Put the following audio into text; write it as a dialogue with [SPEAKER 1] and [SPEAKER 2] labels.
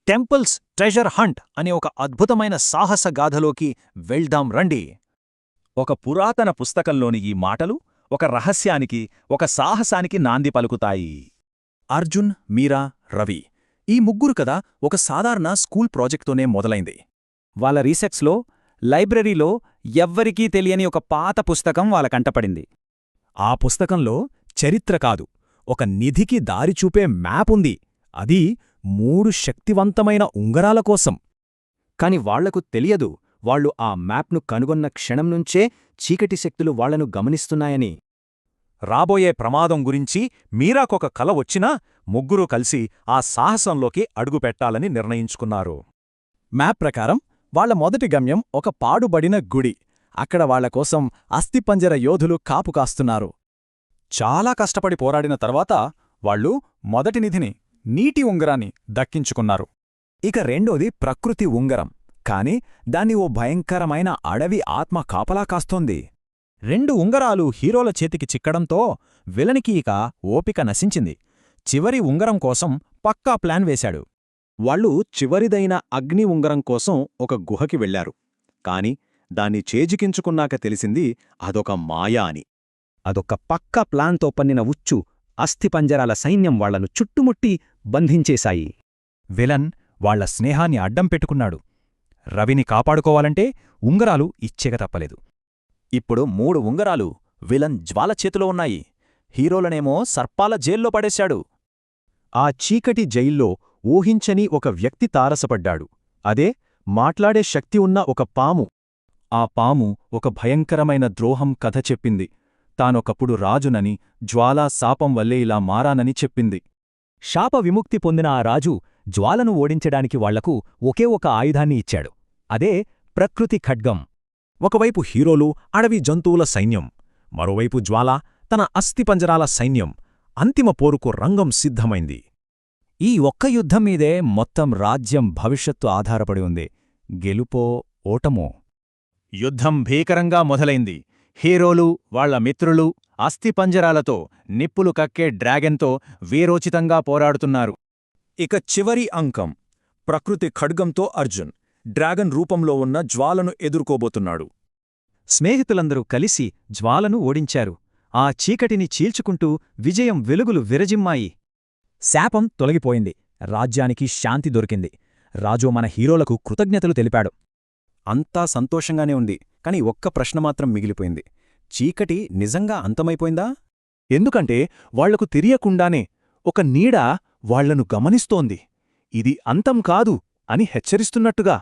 [SPEAKER 1] Temples treasure hunt అనే ఒక అద్భుతమైన సాహస గాథలోకి వెళ్దాం రండి.
[SPEAKER 2] ఒక పురాతన పుస్తకంలోని ఈ మాటలు ఒక రహస్యానికి, ఒక సాహసానికి నాంది పలుకుతాయి.
[SPEAKER 1] అర్జున్, మీరా, రవి ఈ ముగ్గురు కథ ఒక సాధారణ స్కూల్ ప్రాజెక్ట్తోనే మొదలైంది.
[SPEAKER 3] వాళ్ళ రీసెర్చ్లో లైబ్రరీలో ఎవ్వరికీ తెలియని ఒక పాత పుస్తకం వాళ్ళ కంటపడింది.
[SPEAKER 1] ఆ పుస్తకంలో చరిత్ర కాదు, ఒక నిధికి దారిచూపే మ్యాపుంది. అది 3 శక్తివంతమైన ఉంగరాల కోసం.
[SPEAKER 3] కాని వాళ్లకు తెలియదు, వాళ్ళు ఆ మ్యాప్ను కనుగొన్న క్షణం నుంచే చీకటి శక్తులు వాళ్లను గమనిస్తున్నాయని.
[SPEAKER 2] రాబోయే ప్రమాదం గురించి మీరాకొక కల వచ్చినా ముగ్గురూ కలిసి ఆ సాహసంలోకి అడుగుపెట్టాలని నిర్ణయించుకున్నారు.
[SPEAKER 1] మ్యాప్ ప్రకారం వాళ్ల మొదటి గమ్యం ఒక పాడుబడిన గుడి. అక్కడ వాళ్లకోసం అస్థిపంజర యోధులు కాపు కాస్తున్నారు. చాలా కష్టపడి పోరాడిన తర్వాత వాళ్ళు మొదటి నిధిని, నీటి ఉంగరాన్ని దక్కించుకున్నారు. ఇక రెండోది ప్రకృతి ఉంగరం. కాని దాన్ని ఓ భయంకరమైన అడవి ఆత్మ కాపలా కాస్తోంది. 2 ఉంగరాలు హీరోల చేతికి చిక్కడంతో విలనికి ఇక ఓపిక నశించింది. చివరి ఉంగరం కోసం పక్కా ప్లాన్ వేశాడు.
[SPEAKER 4] వాళ్ళు చివరిదైన అగ్ని ఉంగరం కోసం ఒక గుహకి వెళ్లారు. కాని దాన్ని చేజికించుకున్నాక తెలిసింది అదొక మాయా అని.
[SPEAKER 3] అదొక పక్కా ప్లాన్తో పన్నిన ఉచ్చు అస్థిపంజరాల సైన్యం వాళ్లను చుట్టుముట్టి బంధించేశాయి.
[SPEAKER 1] విలన్ వాళ్ల స్నేహాన్ని అడ్డం పెట్టుకున్నాడు. రవిని కాపాడుకోవాలంటే ఉంగరాలు ఇచ్చేక తప్పలేదు.
[SPEAKER 2] ఇప్పుడు 3 ఉంగరాలు విలన్ జ్వాల చేతిలో ఉన్నాయి. హీరోలనేమో సర్పాల జైల్లో పడేశాడు.
[SPEAKER 4] ఆ చీకటి జైల్లో ఊహించని ఒక వ్యక్తి తారసపడ్డాడు. అదే మాట్లాడే శక్తి ఉన్న ఒక పాము. ఆ పాము ఒక భయంకరమైన ద్రోహం కథ చెప్పింది. తానొకప్పుడు రాజునని, జ్వాలా శాపం వల్లే ఇలా మారానని చెప్పింది.
[SPEAKER 1] శాప విముక్తి పొందిన ఆ రాజు జ్వాలను ఓడించడానికి వాళ్లకు ఒకే ఒక ఆయుధాన్ని ఇచ్చాడు. అదే ప్రకృతి ఖడ్గం. ఒకవైపు హీరోలు, అడవి జంతువుల సైన్యం, మరోవైపు జ్వాల, తన అస్థిపంజరాల సైన్యం. అంతిమ పోరుకు రంగం సిద్ధమైంది. ఈ ఒక్క యుద్ధం మీదే మొత్తం రాజ్యం భవిష్యత్తు ఆధారపడి ఉంది. గెలుపో ఓటమో.
[SPEAKER 2] యుద్ధం భీకరంగా మొదలైంది. హీరోలు, వాళ్ల మిత్రులు అస్థిపంజరాలతో, నిప్పులు కక్కే డ్రాగన్తో వీరోచితంగా పోరాడుతున్నారు.
[SPEAKER 4] ఇక చివరి అంకం. ప్రకృతి ఖడ్గంతో అర్జున్ డ్రాగన్ రూపంలో ఉన్న జ్వాలను ఎదుర్కోబోతున్నాడు.
[SPEAKER 3] స్నేహితులందరూ కలిసి జ్వాలను ఓడించారు. ఆ చీకటిని చీల్చుకుంటూ విజయం వెలుగులు విరజిమ్మాయి.
[SPEAKER 1] శాపం తొలగిపోయింది. రాజ్యానికి శాంతి దొరికింది. రాజు మన హీరోలకు కృతజ్ఞతలు తెలిపాడు.
[SPEAKER 4] అంతా సంతోషంగానే ఉంది. కాని ఒక్క ప్రశ్న మాత్రం మిగిలిపోయింది. చీకటి నిజంగా అంతమైపోయిందా? ఎందుకంటే వాళ్లకు తెలియకుండానే ఒక నీడ వాళ్లను గమనిస్తోంది. ఇది అంతం కాదు అని హెచ్చరిస్తున్నట్టుగా.